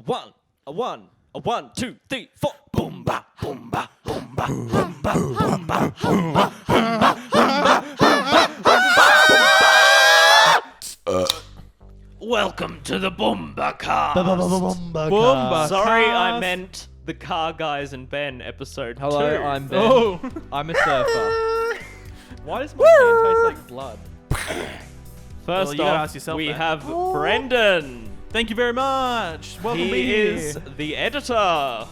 one, 2, 3, 4. Boomba, boomba, boomba, boomba, boomba, boomba, boomba. Welcome to the Boombacast. Boomba. Sorry, I meant the Car Guys and Ben episode 2. Hello, I'm Ben. Oh. I'm a surfer. Why does my hand taste like blood? First you gotta off, ask yourself we that. have Brendan. Thank you very much. Welcome He here. is the editor.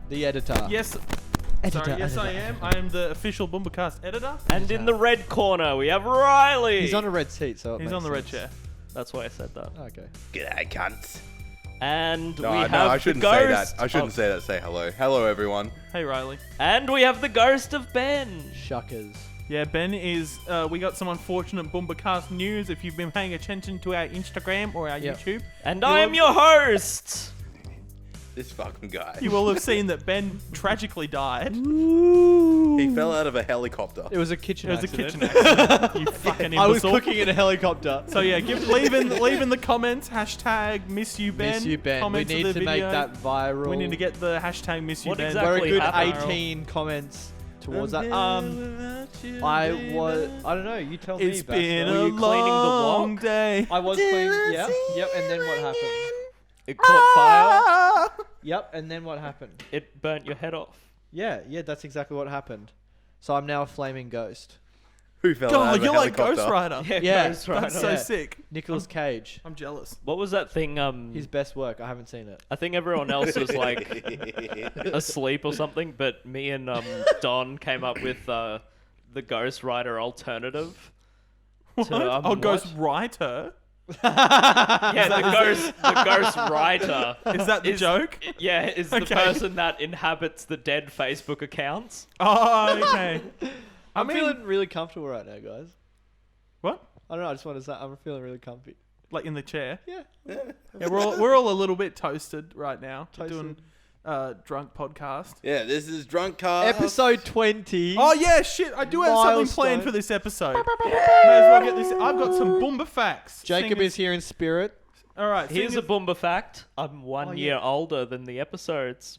The editor. Yes. Editor, Sorry, yes, editor. I am. I am the official Boombacast editor. And in the red corner, we have Riley. He's on a red seat, so He's on the red chair. That's why I said that. Okay. G'day, cunts. And No, we have I the shouldn't say that. ghost. I shouldn't say that. Say hello. Hello, everyone. Hey, Riley. And we have the ghost of Ben. Shuckers. Yeah, Ben is. We got some unfortunate Boombacast news. If you've been paying attention to our Instagram or our Yep. YouTube, And I am your host. This fucking guy. you will have seen that Ben tragically died. He fell out of a helicopter. It was a kitchen It was a accident. kitchen accident. You fucking imbecile. I was cooking in a helicopter. So yeah, leave in the comments hashtag miss you Ben. Miss you, Ben. We Comments of need the to make video. that viral. We need to get the hashtag miss you What Ben. exactly We're a good happened? 18 comments towards that. I don't know. You tell me. It's been Baxter. Were a you cleaning the long block? day. I was cleaning. Yep. And then what happened? It caught fire. Yep. And then what happened? It burnt your head off. Yeah. That's exactly what happened. So I'm now a flaming ghost. Who fell out God, of a you're like helicopter? Ghost Rider. Yeah, Ghost Rider. That's so Yeah. sick. Nicolas Cage. I'm jealous. What was that thing? His best work. I haven't seen it. I think everyone else was like asleep or something, but me and Don came up with the Ghost Rider alternative. What? Ghost Rider? Yeah, the Ghost Rider. Is that the joke? Yeah, is the Okay. person that inhabits the dead Facebook accounts. Oh, okay. I'm feeling really comfortable right now, guys. What? I don't know. I just want to say I'm feeling really comfy. Like in the chair? Yeah. Yeah, we're all a little bit toasted right now. We're Toasted. doing drunk podcast. Yeah, this is Drunk Car. Episode 20. Oh yeah, shit! I do have something Milestone. planned for this episode. May as well get this. I've got some Boomba facts. Jacob Seeing is here in spirit. All right. Here's a seeing Boomba fact. I'm 1 year older than the episodes.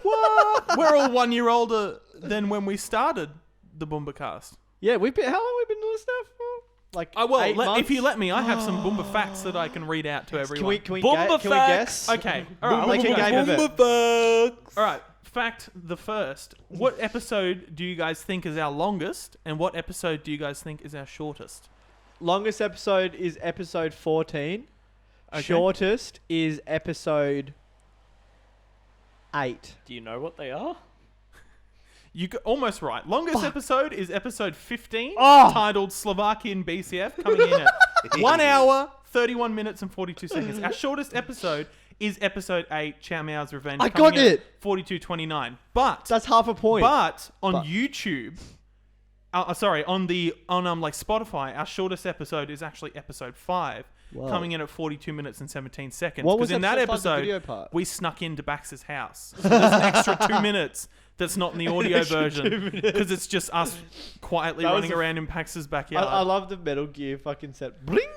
what? We're all 1 year older than when we started the Boombacast. Yeah, how long have we been doing this now for? Like, I will. 8 months? If you let me, I have some Boomba facts that I can read out to everyone. Can we Boomba can we facts. guess? Okay. All right. Like I'll a let you game guys- of it. All right. Fact the first. What episode do you guys think is our longest, and what episode do you guys think is our shortest? Longest episode is episode 14. Okay. Shortest is episode 8. Do you know what they are? You got almost right. Longest episode is episode 15, Oh. titled Slovakian BCF, coming in at 1 hour, 31 minutes, and 42 seconds. Our shortest episode is episode 8, Chow Meow's Revenge. I coming got in at it. 42:29. But That's half a point. But on But- YouTube, on like Spotify, our shortest episode is actually episode 5, Wow. coming in at 42 minutes and 17 seconds. What was Because in that episode 5, the episode, video part? we snuck into Bax's house. So there's an extra 2 minutes that's not in the audio version because it's just us quietly That was running a- around in Pax's backyard. I love the Metal Gear fucking set. Bling!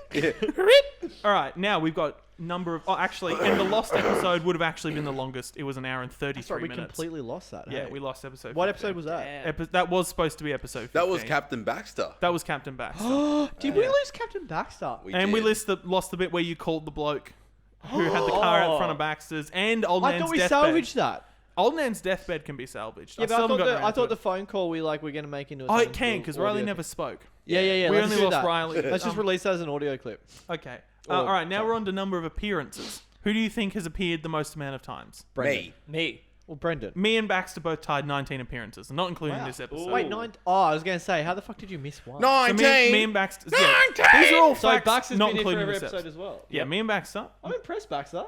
All right, now we've got number of. Oh, actually, and the lost episode would have actually been the longest. It was an hour and 33 Sorry, we minutes. completely lost that. Yeah, hey? we lost episode. What 15. episode was that? That was supposed to be episode 15. That was Captain Baxter. That was Captain Baxter. Did we lose Captain Baxter? We And we did. lost the bit where you called the bloke who had the car out front of Baxter's and Old I Nan's thought we deathbed. salvaged that. Old Nan's deathbed can be salvaged. Yeah, still but haven't gotten I around thought to the it. phone call we're going to make into a Oh, thing it can, for because Riley audio. never spoke. Yeah. We let's only do lost that. Riley. Let's just release that as an audio clip. Okay. Or- All right, now we're on to number of appearances. Who do you think has appeared the most amount of times? Brendan. Me. Or Brendan. Me and Baxter both tied 19 appearances, not including Wow. this episode. Wait, 9. Oh, I was going to say, how the fuck did you miss one? 19. So me and Baxter. Yeah, these are all So facts, Baxter's not been in for including every this episode as well. Yeah, me and Baxter. I'm impressed, Baxter.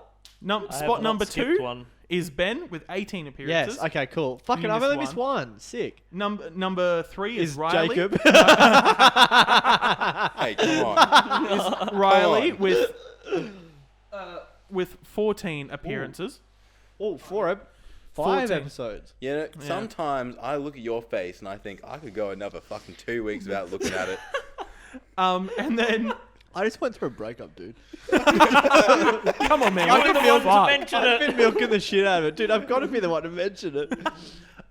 I have Spot not number skipped 2 one. is Ben with 18 appearances. Yes. Okay, cool. Fucking, You I've only missed missed one. Sick. Number 3 is Riley. Jacob. Hey, come on. Riley Come with 14 appearances. Oh, 5 14. episodes. You know, sometimes I look at your face and I think I could go another fucking 2 weeks without looking at it. And then I just went through a breakup, dude. Come on, man. You're What the the one to fuck? mention I've it. been milking the shit out of it, dude. I've got to be the one to mention it.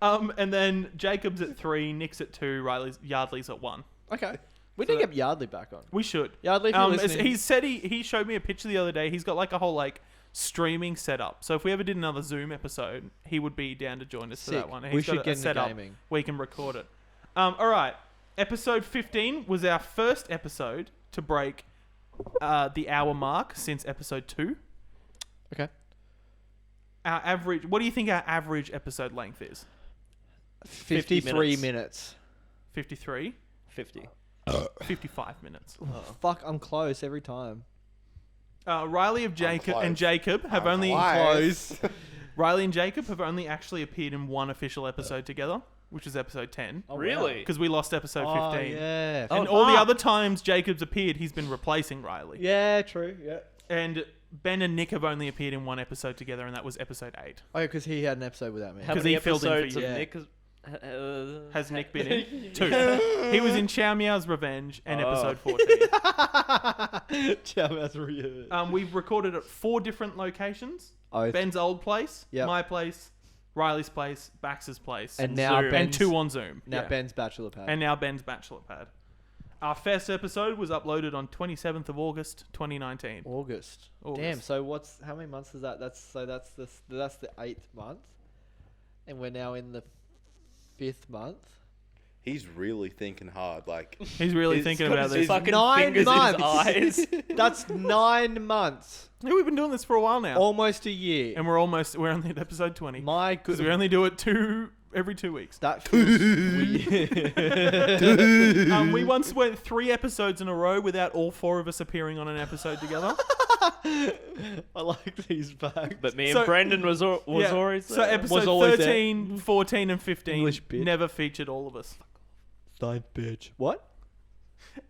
And then Jacob's at 3, Nick's at 2, Yardley's at 1. Okay. We didn't get Yardley back on. We should. Yardley, if you're listening. He said he showed me a picture the other day. He's got like a whole like streaming setup. So if we ever did another Zoom episode, he would be down to join us for Sick. that one. We He's should got get a into setup gaming. where we can record it. All right. Episode 15 was our first episode to break the hour mark since episode 2. Okay. Our average. What do you think our average episode length is? 53 minutes. 53. 50. 55 minutes. Fuck, I'm close every time. Riley of Jacob and Jacob have only Close. Riley and Jacob have only actually appeared in one official episode together, which is episode 10. Oh, Really? Because we lost episode 15. yeah. And all the other times Jacob's appeared, he's been replacing Riley. Yeah, true. Yeah. And Ben and Nick have only appeared in one episode together, and that was episode 8. Oh, yeah, because he had an episode without me. How 'Cause many he filled in for episodes you. of Yeah. Nick Has Nick been in? 2. He was in Chow Meow's Revenge and episode 14. That's weird. We've recorded at 4 different locations. Oh, Ben's old place, Yep. my place, Riley's place, Bax's place, and now Zoom. and Ben's 2 on Zoom. now Yeah. Ben's bachelor pad. And now Ben's bachelor pad. Our first episode was uploaded on 27th of August, 2019. August. August. Damn. So how many months is that? That's the 8th month, and we're now in the 5th month. He's really thinking hard. Like, He's really thinking about this. Fucking 9 fingers months. in his eyes. That's 9 months. Yeah, we've been doing this for a while now. Almost a year. And we're only at episode 20. My Because good. we only do it every 2 weeks. That feels weird. We once went 3 episodes in a row without all 4 of us appearing on an episode together. I like these facts. But me So- and Brendan was Yeah. always So episode Was always there. 13, 14, and 15 English bitch. never featured all of us. Ninth bitch. What?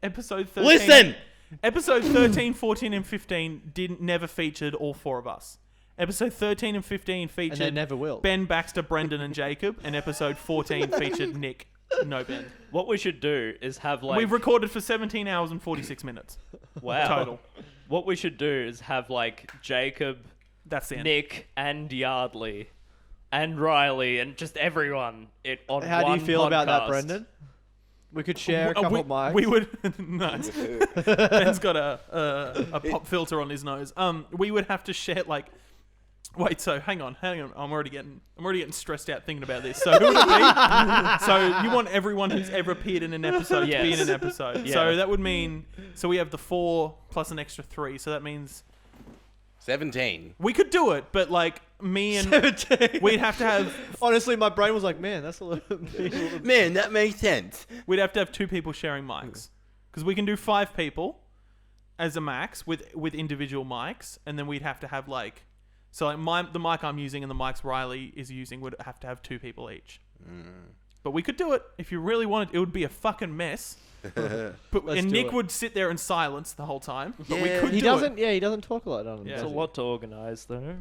Episode 13. listen! Episode 13, 14, and 15 never featured all 4 of us. Episode 13 and 15 And featured they never will. Ben, Baxter, Brendan, and Jacob, and episode 14 featured Nick. No Ben. What we should do is have like We've recorded for 17 hours and 46 minutes wow. total. What we should do is have like Jacob, That's the end. Nick, and Yardley, and Riley, and just everyone on How do one you feel about that, podcast. Brendan? We could share a couple of mics. We would nice. Ben's got a pop filter on his nose. We would have to share like. Wait, so hang on. I'm already getting stressed out thinking about this. So who would it be? So you want everyone who's ever appeared in an episode to be in an Yes. episode. Yeah. So that would mean we have the 4 plus an extra 3. So that means 17. we could do it, but like me and 17. we'd have to have Honestly, my brain was like, man, that's a little bit. Man, that makes sense. we'd have to have 2 people sharing mics because we can do 5 people as a max with individual mics, and then we'd have to have like. So like the mic I'm using and the mics Riley is using would have to have 2 people each. But we could do it if you really wanted. It would be a fucking mess. But Let's and do Nick it. would sit there in silence the whole time. But we Yeah. could He do doesn't. it. Yeah, he doesn't talk a lot. Does Yeah. It's a he? lot to organise though.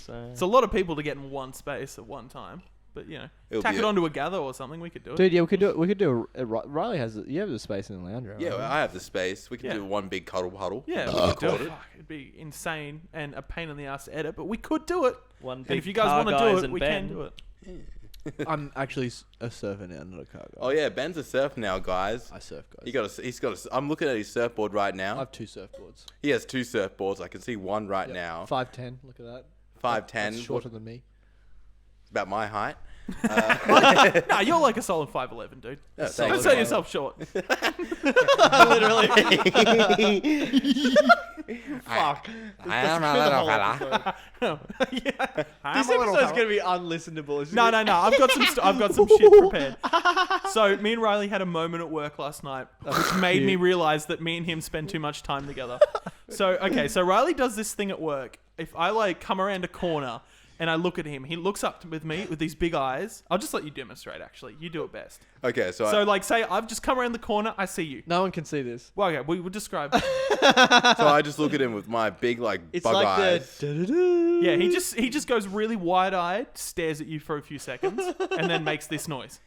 So It's a lot of people to get in one space at one time. But you know, It'll tack be it a- onto a gather or something. We could do it. Dude, yeah, we could do it. We could do. Riley has. You have the space in the lounge room. Yeah, right? well, I have the space. We can Yeah. do one big cuddle huddle. Yeah, we could do it. Fuck, it'd be insane and a pain in the ass to edit, but we could do it. one And big if you guys car want to guys do it, and we Ben. can do it. I'm actually a surfer now, not a car guy. Oh yeah, Ben's a surfer now, guys. I surf, guys. He's got a. I'm looking at his surfboard right I now. have 2 surfboards. He has 2 surfboards. I can see one right Yep. now. 5'10". Look at that. 5'10". That's shorter than me. About my height. Nah, you're like a solid 5'11", dude. No, Solid Don't thanks. sell yourself short. Literally. Fuck. I am a little fella. Yeah. This episode's gonna be unlistenable. It's No. I've got some shit prepared. So me and Riley had a moment at work last night, which made me realize that me and him spend too much time together. So Riley does this thing at work. If I like come around a corner and I look at him, he looks up with me with these big eyes. I'll just let you demonstrate. Actually, you do it best. Okay, so, So like, say I've just come around the corner, I see you. No one can see this. Well, okay, we would describe. so I just look at him with my big It's bug like eyes. the. Yeah, he just goes really wide-eyed, stares at you for a few seconds, and then makes this noise.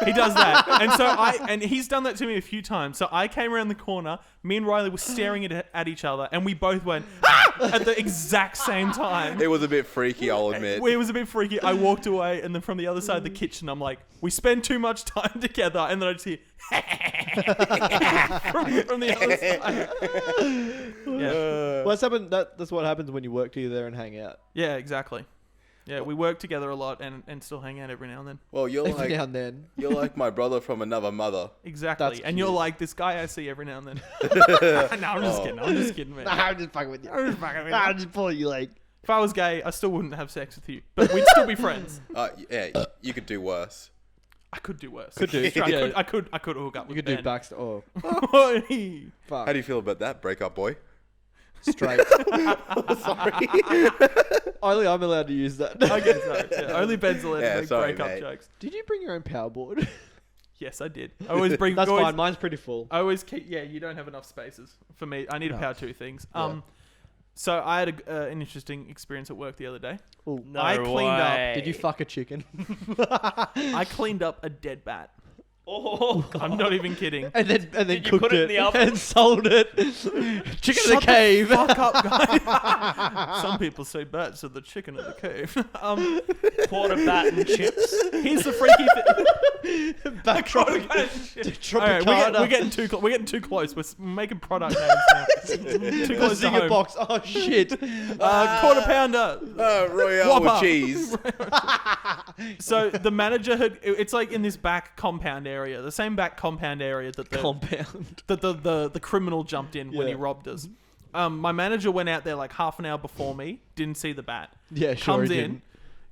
He does that. And he's done that to me a few times. So I came around the corner, me and Riley were staring at each other, and we both went, ah! At the exact same time. It was a bit freaky, I'll admit. It was a bit freaky. I walked away, and then from the other side of the kitchen, I'm like, we spend too much time together, and then I just hear from the other side. Yeah. Well, that's what happens when you work together and hang out. Yeah, exactly. Yeah, we work together a lot and still hang out every now and then. Well, you're Every like now and then. you're like my brother from another mother. Exactly. That's And you're cute. like this guy I see every now and then. No, I'm just kidding. I'm just kidding, man. I'm just fucking with you. I'm just fucking with you. I'm just pulling you like. If I was gay, I still wouldn't have sex with you. But we'd still be friends. Yeah, you could do worse. I could do worse. Could do. Sure, Yeah. I could hook up You with could Ben. do Baxter. Oh, How fuck. do you feel about that, breakup boy? Straight. Sorry. Only I'm allowed to use that. Okay, sorry. Yeah, only Ben's allowed Yeah, to make sorry, breakup mate. jokes. Did you bring your own power board? Yes, I did. I always bring. That's always, fine. Mine's pretty full. I always keep. Yeah, you don't have enough spaces for me. I need to No. power two things. Yeah. So I had an interesting experience at work the other day. Ooh. No I cleaned up- way. Did you fuck a chicken? I cleaned up a dead bat. Oh, God. I'm not even kidding. and then Did you cooked put it in the oven? and sold it. Chicken in the Shut cave. Fuck up, guys. Some people say bats are the chicken of the cave. Quarter bat and chips. Here's the freaky thing. Back All right, Tropicana. we're getting too close. We're making product names now. Too close to Zinger home. box. Oh shit. Quarter pounder. Royale with Whopper. cheese. So the manager it's like in this back compound area, the same back compound area that Compound. the criminal jumped in when he Yeah. robbed us. My manager went out there like half an hour before me, didn't see the bat. Yeah, sure. Comes he in, didn't.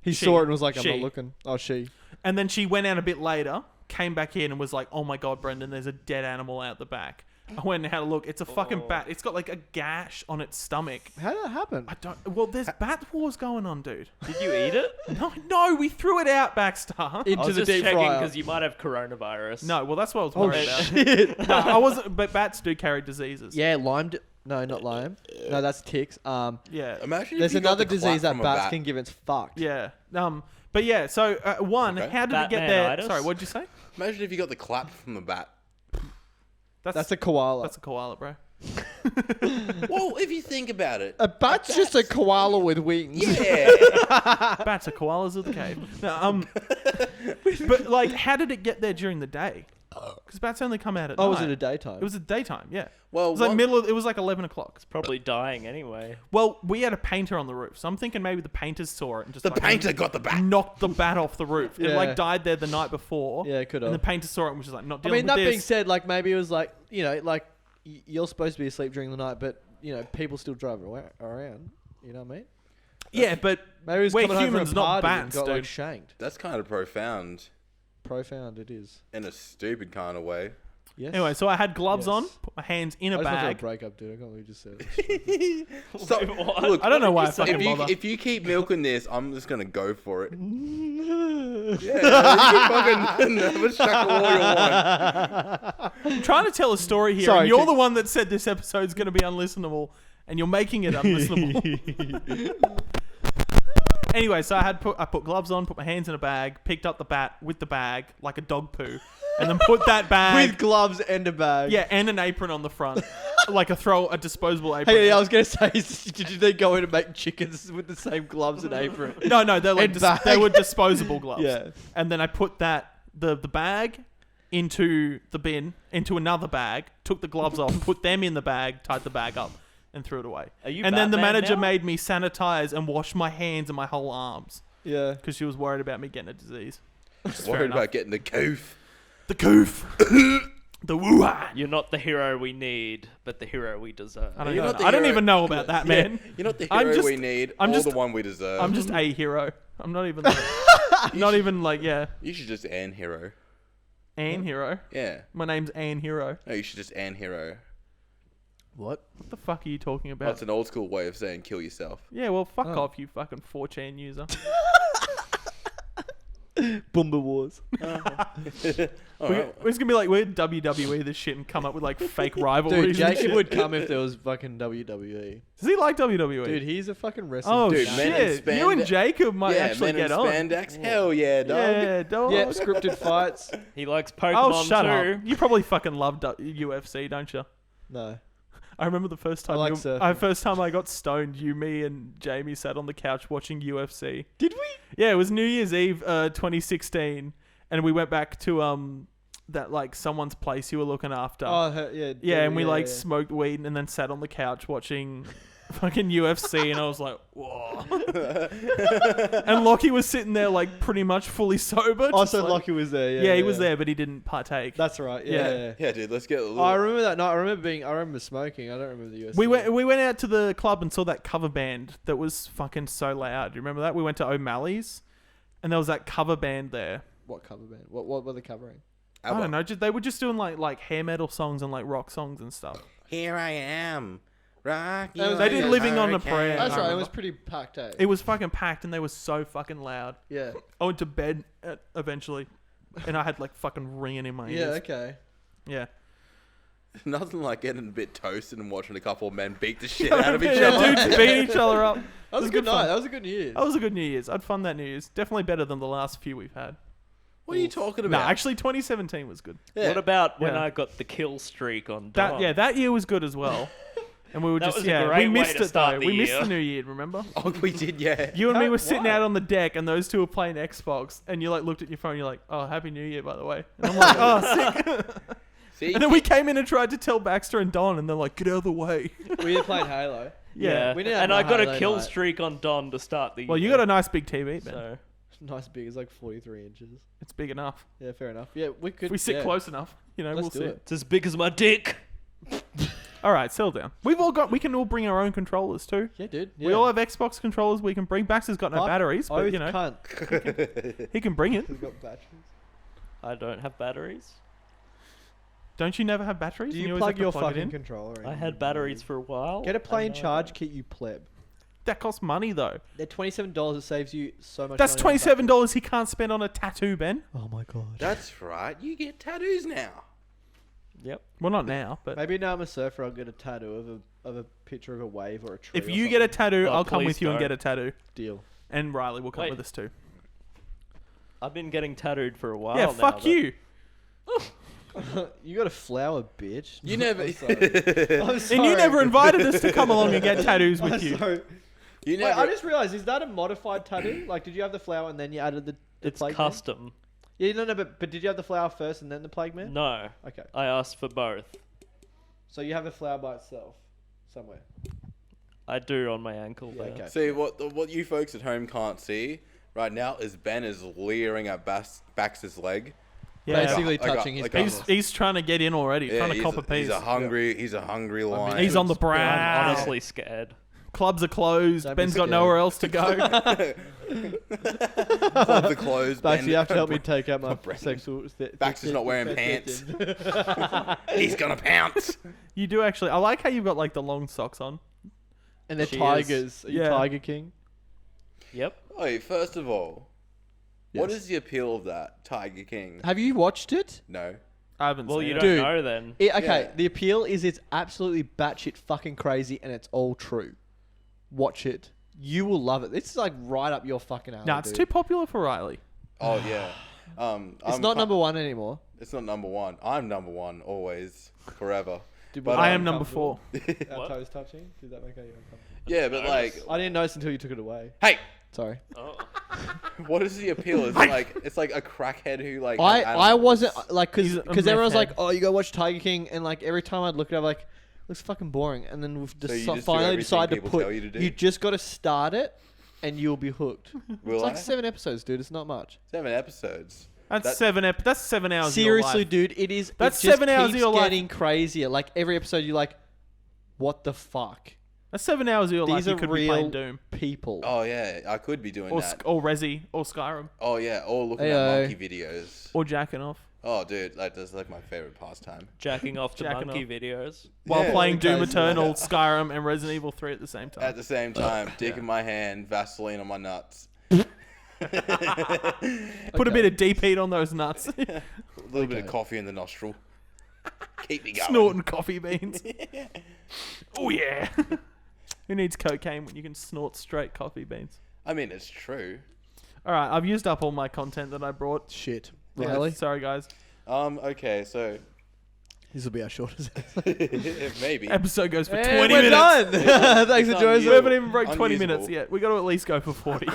He she- saw it and was like, "I'm she. not looking." Oh, she. and then she went out a bit later, came back in and was like, "Oh my god, Brendan, there's a dead animal out the back." I went and had a look. It's a fucking bat. It's got like a gash on its stomach. How did that happen? I don't. Well, there's bat wars going on, dude. Did you eat it? No, we threw it out, Baxter. I Into was the just deep checking fryer. because you might have coronavirus. No, well, that's what I was Oh worried about. shit. No, I wasn't. But bats do carry diseases. Yeah, Lyme. No, not Lyme. No, that's ticks. Yeah. Imagine There's if you got another the disease clap that from a bats bat. can give. It's fucked. Yeah. But yeah. So one, Okay. how did it get there? Batmanitis? Sorry, what'd you say? Imagine if you got the clap from the bat. That's a koala. That's a koala, bro. Well, if you think about it. A bat's just a koala with wings. Yeah. Bats are koalas of the cave. No, but like, how did it get there during the day? Because bats only come out at night. Oh, was it a daytime? It was a daytime. Yeah. Well, It was like one- middle. It was like 11 o'clock. Probably dying anyway. Well, we had a painter on the roof, so I'm thinking maybe the painters saw it and just the fucking painter got the bat. knocked the bat off the roof. It Yeah. like died there the night before. Yeah, it could And the have. painter saw it and was just like, not I dealing mean, that with being this. said, like maybe it was like like you're supposed to be asleep during the night, but people still drive around. You know what I mean? Yeah, but Maybe it was we're coming home humans, from a not party and bats, got dude. like shanked. That's kind of profound Profound it is. in a stupid kind of way. Yes. Anyway, so I had gloves Yes. on, put my hands in I a just went through a bag. breakup, dude. I can't believe you just said it. So, Wait, what? look, I don't know why I What did you fucking say? bother. if you keep milking this, I'm just gonna go for it. Yeah, you can fucking never chuckle all you want. I'm trying to tell a story here, Sorry, and you're keep- the one that said this episode's going to be unlistenable, and you're making it unlistenable. Anyway, so I put gloves on, put my hands in a bag, picked up the bat with the bag like a dog poo, and then put that bag With gloves and a bag. and an apron on the front, like a disposable apron. Hey, I was gonna say, did you then go in and make chickens with the same gloves and apron? No, they're like And bag. they were disposable gloves. Yeah. And then I put the bag into the bin, into another bag, took the gloves off, put them in the bag, tied the bag up, and threw it away. Are you And then the Batman manager now? made me sanitize and wash my hands and my whole arms Yeah. because she was worried about me getting a disease. Fair Worried enough. about getting the coof. The coof. The woo-ah. You're not the hero we need, but the hero we deserve. I don't You're know. not the I don't hero- even know about that, man. You're not the I'm hero just- we need, I'm or just- the one we deserve. I'm just a hero. I'm not even like, not even like, yeah, You should just an hero. an hero. Yeah. My name's An Hero. No, you should just an hero. What? What the fuck are you talking about? That's an old school way of saying kill yourself. Yeah, well, fuck Oh. off, you fucking 4chan user. Boomba Wars. We're just gonna be like, we're WWE this shit and come up with like fake rivalries. Dude, and Jacob shit. would come if there was fucking WWE. Does he like WWE? Dude, he's a fucking wrestler. oh Dude, men in shit! You and spande- Jacob might actually men get in on. spandex. Hell yeah, dog. Yeah, dog. Yeah, scripted fights. He likes Pokemon Oh, shut too. up! You probably fucking love UFC, don't you? No. I remember the first time. I like surfing. First time I got stoned. You, me, and Jamie sat on the couch watching UFC. Did we? Yeah, it was New Year's Eve, 2016, and we went back to that like someone's place you were looking after. Oh, yeah. yeah, and we yeah, like yeah. smoked weed and then sat on the couch watching fucking UFC, and I was like, whoa. And Lockie was sitting there like pretty much fully sober. Oh, just so like- Lockie was there. Yeah, Yeah, he was there, but he didn't partake. That's right. Yeah. Yeah. yeah, yeah. Yeah, dude, let's get a little. Oh, I remember that night. I remember smoking. I don't remember the UFC. We went out to the club and saw that cover band that was fucking so loud. You remember that? We went to O'Malley's, and there was that cover band there. What cover band? What were they covering? I don't know. They were just doing like hair metal songs and like rock songs and stuff. Here I am, rock. That was- They did Yeah. Living on a Prayer. That's I right. It remember. was pretty packed out. It was fucking packed, and they were so fucking loud. Yeah. I went to bed eventually, and I had like fucking ringing in my Yeah. ears. Okay. Yeah. Nothing like getting a bit toasted and watching a couple of men beat the shit out of each Yeah, other. dudes beating each other up. That was a good night. That was a good New Year's. That was a good New Year's. I'd fun that New Year's. Definitely better than the last few we've had. What are you talking No, about? actually, 2017 was good. Yeah. What about when Yeah. I got the kill streak on That Dom? yeah, that year was good as well. And we were That just was a yeah, we great way missed to it start though. the We missed year. the New Year. Remember? Oh, we did, yeah. You and me How- were sitting why? out on the deck, and those two were playing Xbox, and you like looked at your phone. You're like, "Oh, Happy New Year, by the way." And I'm like, "Oh, sick." See, And then we came in and tried to tell Baxter and Don, and they're like, "Get out of the way." We had played Halo. Yeah. We didn't have and no I got a Halo kill night. streak on Don to start the year. Well, you got a nice big TV, man. So Nice big. It's like 43 inches. It's big enough. Yeah, fair enough. Yeah, we could. If we sit yeah. close enough, Let's we'll do see. it. it's as big as my dick. All right, settle down. We can all bring our own controllers too. Yeah, dude. Yeah. We all have Xbox controllers we can bring. Baxter's got no Fuck batteries, but oath you know cunt. he can bring it. He's got batteries. I don't have batteries. Don't you never have batteries? Do and you always plug have your to plug it fucking in? controller in? I had batteries for a while. Get a plain and now I charge don't. kit, you pleb. That costs money though. They're $27. It saves you so much. That's money on $27 he can't spend on a tattoo, Ben. batteries. Oh my god. That's right. You get tattoos now. Yep. Well, not now, but Maybe now I'm a surfer. I'll get a tattoo of a picture of a wave or a tree. if or you get a something. tattoo, Oh, I'll come please with you and don't. get a tattoo. Deal. And Riley will come Wait. with us too. I've been getting tattooed for a while Yeah, now. fuck but- you. You got a flower, bitch. You never. I'm sorry. I'm And sorry. you never invited us to come along and get tattoos I'm with you. sorry. You Wait, never. I just realized, is that a modified tattoo? Like, did you have the flower and then you added the It's plague man? custom. Yeah, no, but did you have the flower first and then the plague man? No, Okay. I asked for both. So you have a flower by itself somewhere. I do on my ankle Yeah, there. okay. See what you folks at home can't see right now is Ben is leering at Baxter's leg. Yeah, Basically I got- touching his I got- penis. he's trying to get in already. Trying to cop a piece. He's a hungry lion. He's on the I'm brow. honestly scared. Clubs are closed. Don't be Ben's got scared. nowhere else to go. Clubs are closed. Baxter, you have to help me take out my Brendan. sexual... Baxter's not wearing pants. He's gonna pounce. You do actually. I like how you've got like the long socks on. And they're She is. tigers. Are you Yeah. Tiger King? Yep. Wait, first of all, what Yes. is the appeal of that Tiger King? Have you watched it? No. I haven't Well, seen you it. don't Dude. know then. Okay, Yeah. the appeal is it's absolutely batshit fucking crazy and it's all true. Watch it. You will love it. It's like right up your fucking alley. No, it's dude. too popular for Riley. Oh yeah. It's I'm not pu- number one anymore. It's not number one. I'm number one always, forever. Did But, we I get am number uncomfortable? 4. Our What? toes touching? Did that make you uncomfortable? Yeah, but like, I didn't notice until you took it away. hey, Sorry. Oh. what is the appeal? Is it like it's like a crackhead who like? I has wasn't animals? like He's a because everyone's meth like, head. oh, you go watch Tiger King, and like every time I'd look at it, I'm like, looks fucking boring, and then we've So you just just do finally everything decided to people put. tell you to do? You just got to start it, and you'll be hooked. Will It's like I? 7 episodes, dude. It's not much. 7 episodes. That's That- 7 that's 7 hours of your Seriously, life. dude, it is. That's it just 7 hours of keeps your life. getting crazier. Like every episode, you're like, what the fuck? That's 7 hours of your life These you are could be playing real Doom. people. Oh yeah, I could be doing Or, that. or Resi. Or Skyrim. Oh yeah, or looking Ayo. at monkey videos. Or jacking off. Oh dude, that's like my favorite pastime. Jacking off to Jacking monkey off. videos. While Yeah. playing Doom Guys, Eternal, Skyrim, and Resident Evil 3 at the same time. At the same time, dick in my hand, Vaseline on my nuts. Put a bit of deep heat on those nuts. A little bit of coffee in the nostril. Keep me going. Snorting coffee beans. Oh yeah. Who needs cocaine when you can snort straight coffee beans? I mean, it's true. All right, I've used up all my content that I brought. Shit. Yeah, Really? sorry, guys. Okay, so This will be our shortest. maybe. Episode goes for And 20 we're minutes. done. Thanks for It's joining We us. haven't even broke 20 Unusable. minutes yet. We got to at least go for 40.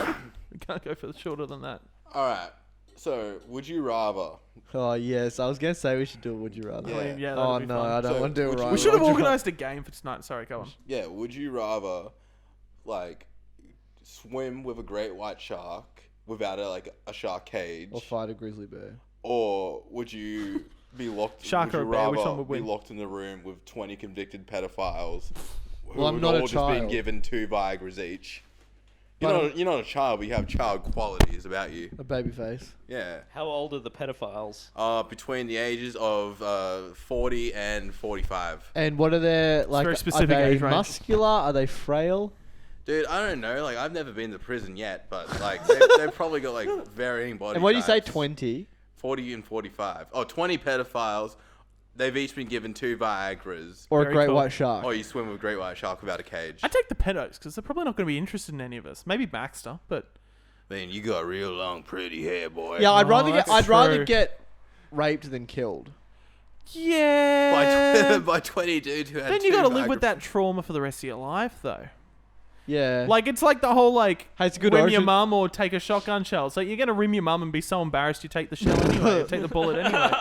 We can't go for shorter than that. All right. So, would you rather? Oh yes, I was gonna say we should do a would you rather. Yeah. I mean, yeah, Oh that'd be no, fun. I don't So, want to do it would you- right. We should have Would you organised a game for tonight. Sorry, go on. Yeah. Would you rather, like, swim with a great white shark without a shark cage, rather- or fight a grizzly bear? or would you be locked? Shark would or you a bear, which rather one would be win? locked in the room with 20 convicted pedophiles who Well, I'm have not a all just been child. given 2 Viagras each? But You're not a child, but you have child qualities about you. A baby face. Yeah. How old are the pedophiles? Between the ages of 40 and 45. And what are their like? very Are specific they age range. muscular? Are they frail? Dude, I don't know. Like, I've never been to prison yet, but like, they've probably got like varying body. And what do you say? types. 20. 40 and 45. Oh, 20 pedophiles. They've each been given 2 Viagras. Or Very a great cool. white shark. Or you swim with a great white shark without a cage. I take the pedos because they're probably not going to be interested in any of us. Maybe Baxter, but Man, you got real long, pretty hair, boy. Yeah, I'd Oh, rather get. that's I'd rather true. get raped than killed. yeah. By 20 dudes who had Then you 2 got to live Viagra- with that trauma for the rest of your life, though. Yeah. Like it's like the whole like Hey, it's a good rim your origin- mum or take a shotgun shell. So you're gonna rim your mum and be so embarrassed you take the shell anyway, take the bullet anyway.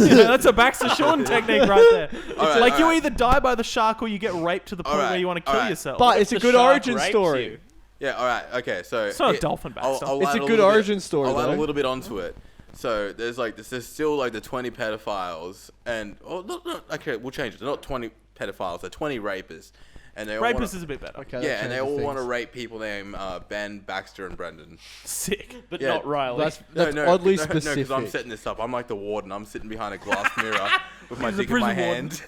Yeah, that's a Baxter Shawn technique right there. It's Alright, like you alright. either die by the shark or you get raped to the point Alright, where you want to kill alright. yourself. but it's a The good shark origin rapes story. you. Yeah, alright, okay, so... It's not a dolphin, Baxter. It's add a good little bit- origin story, I'll add though. a little bit onto it. So, there's still, like, the 20 pedophiles, and... Oh, okay, we'll change it. They're not 20 pedophiles, they're 20 rapists. And they all Rapist wanna, is a bit better. Okay. Yeah, that and they changes all want to things. rape people named Ben, Baxter, and Brendan. Sick. But Yeah. not Riley. That's oddly No, specific. because I'm setting this up. I'm like the warden. I'm sitting behind a glass mirror with my He's the dick in my prison hand.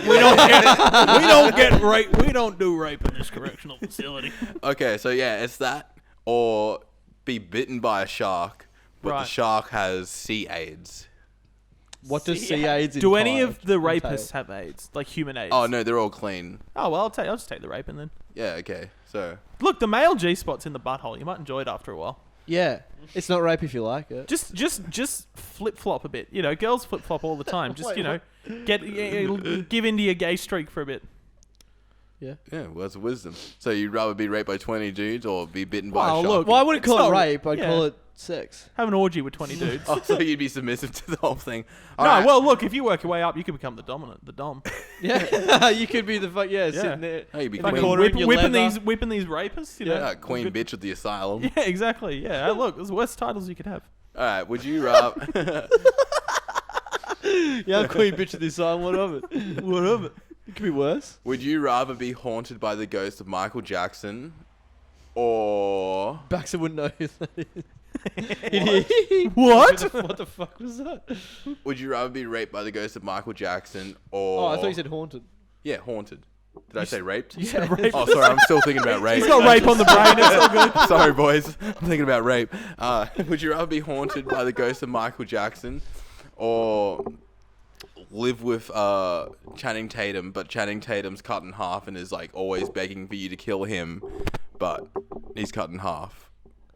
We don't get rape. We don't do rape in this correctional facility. Okay, so yeah, it's that, or be bitten by a shark, but the Right. shark has sea AIDS. What does See, sea AIDS Do any of the entail? rapists have AIDS, like human AIDS? Oh no, they're all clean. Oh well, I'll just take the raping then. Yeah, okay. So Look, the male G spot's in the butthole. You might enjoy it after a while. Yeah, it's not rape if you like it. Just flip flop a bit. You know, girls flip flop all the time. Just give into your gay streak for a bit. yeah, well, that's wisdom. So you'd rather be raped by 20 dudes or be bitten by a Well, shark? look, Well, I wouldn't It's call it not- rape. I'd yeah. call it sex. Have an orgy with 20 dudes. Oh, so you'd be submissive to the whole thing. No, Alright. well, look, if you work your way up, you can become the dom. Yeah, you could be the sitting there. Oh, you'd be in the queen, corner in your whipping leather. these rapists. You know, yeah, queen bitch at the asylum. Yeah, exactly. Yeah, look, there's worse titles you could have. All right, would you rather? Yeah, I'm queen bitch of this song. What of it? What of it? It could be worse. Would you rather be haunted by the ghost of Michael Jackson, or Baxter wouldn't know who that is. What? What the fuck was that? would you rather be raped by the ghost of Michael Jackson, Oh, or I thought you said haunted. yeah, haunted? Did I say raped? You said rape. Oh, sorry, I'm still thinking about rape. He's got rape on the brain. It's all good. Sorry, boys. I'm thinking about rape. Would you rather be haunted by the ghost of Michael Jackson, or live with Channing Tatum, but Channing Tatum's cut in half and is like always begging for you to kill him, but he's cut in half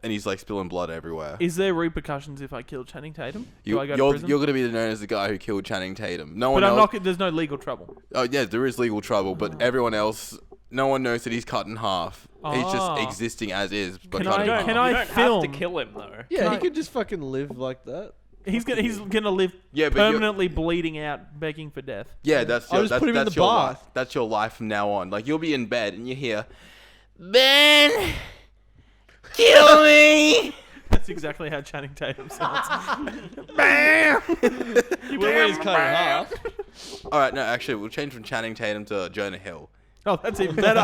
and he's like spilling blood everywhere? Is there repercussions if I kill Channing Tatum? Do You, I go to you're prison? going to be known as the guy who killed Channing Tatum. No one But I'm else. not. There's no legal trouble. Oh yeah, there is legal trouble, but everyone else, no one knows that he's cut in half. He's just Ah. existing as is, but Can cut I- in half. can you I don't film- have to kill him though. Yeah, Can he I- could just fucking live like that. He's gonna live Yeah, but you're- permanently bleeding out, begging for death. Yeah, that's I'll your, just that's, put him in that's the your bath. life. That's your life from now on. Like you'll be in bed and you hear, Ben, kill me. That's exactly how Channing Tatum sounds. When he's cut in half. All right, no, actually, we'll change from Channing Tatum to Jonah Hill. Oh, that's even better.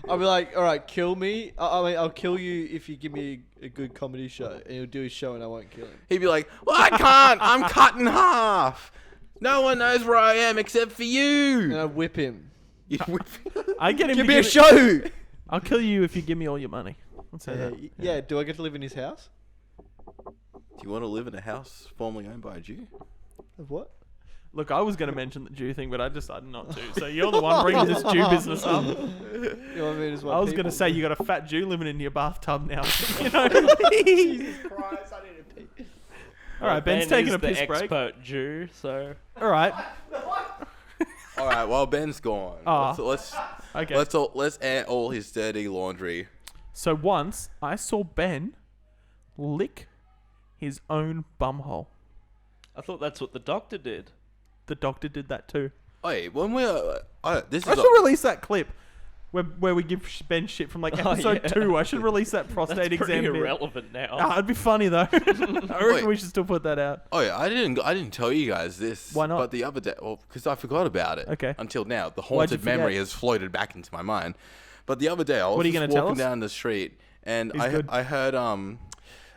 I'll be like, all right, kill me. I'll kill you if you give me a good comedy show. And he'll do his show and I won't kill him. He'd be like, "Well, I can't. I'm cut in half. No one knows where I am except for And you." I whip him. You'd whip- I get him. Give to me a show. I'll kill you if you give me all your money. Let's say Yeah, that. yeah. Do I get to live in his house? Do you want to live in a house formerly owned by a Jew? What? Look, I was going to mention the Jew thing, but I decided not to. So you're the one bringing this Jew business up. You know what I mean? Is what I was going to people- say you got a fat Jew living in your bathtub now. You know? Jesus Christ! I need to pee. All right, Ben's taking a the piss break. expert Jew, so All right. All right, well Ben's gone. Ah. Let's Okay. let's air all his dirty laundry. So once I saw Ben lick his own bumhole. I thought that's what the doctor did. The doctor did that too. Hey, when we're this I is should release that clip where we give Ben shit from like Oh, episode yeah. 2. I should release that prostate That's exam pretty bit. irrelevant now. Ah, it'd be funny though. I reckon Wait. we should still put that out. Oh yeah, I didn't tell you guys this. Why not? But the other day, well, because I forgot about it. Okay. Until now, the Why'd you haunted memory forget? has floated back into my mind. But the other day, I was What are you just gonna tell walking us? down the street, and He's good. I heard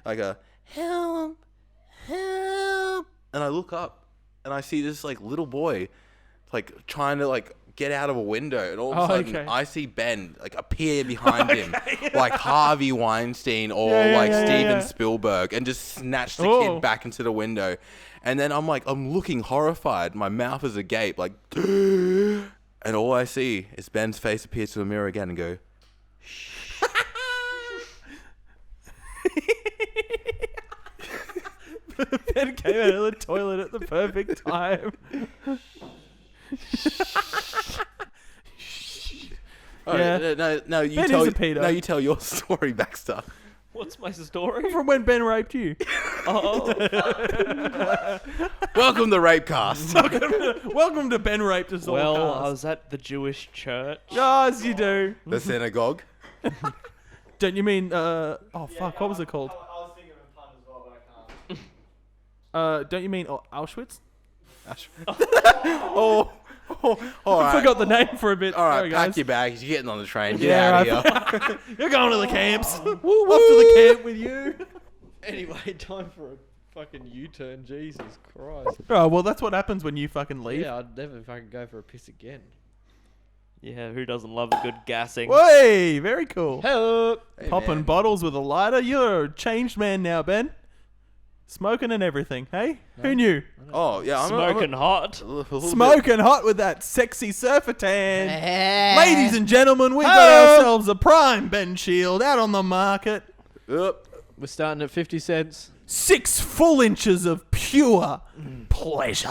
like a help, help, and I look up, and I see this like little boy, like trying to like get out of a window, and all of a Oh, sudden okay. I see Ben like appear behind him, like Harvey Weinstein or like yeah, Steven yeah. Spielberg, and just snatch the Oh. kid back into the window. And then I'm looking horrified. My mouth is agape, like, and all I see is Ben's face appear to the mirror again and go, Ben came out of the toilet at the perfect time. "Oh, Yeah. no, you Ben tell, is a pedo. no, you tell your story, Baxter." What's my story? From when Ben raped you. Oh, Welcome to Rapecast. Welcome to Ben Raped Us All well, Cast. I was at the Jewish church. Yes, you do. The synagogue. Don't you mean, oh fuck, what was it called? I was thinking of a pun as well, but I can't. Don't you mean Auschwitz? Oh, all I right. forgot the name for a bit. All right, Sorry, pack guys. your bags. You're getting on the train. Get Yeah, out of here. You're going to the camps. Off to the camp with you. Anyway, time for a fucking U-turn. Jesus Christ. Oh, well, that's what happens when you fucking leave. Yeah, I'd never fucking go for a piss again. Yeah, who doesn't love a good gassing? Way, very cool. Help! Hey, Popping man. bottles with a lighter. You're a changed man now, Ben. Smoking and everything, hey? Who knew? Oh yeah, Smoking hot. a little bit- Smoking hot with that sexy surfer tan. Ladies and gentlemen, we got Hello. ourselves a prime Ben Shield out on the market. Yep. We're starting at 50 cents. 6 full inches of pure pleasure.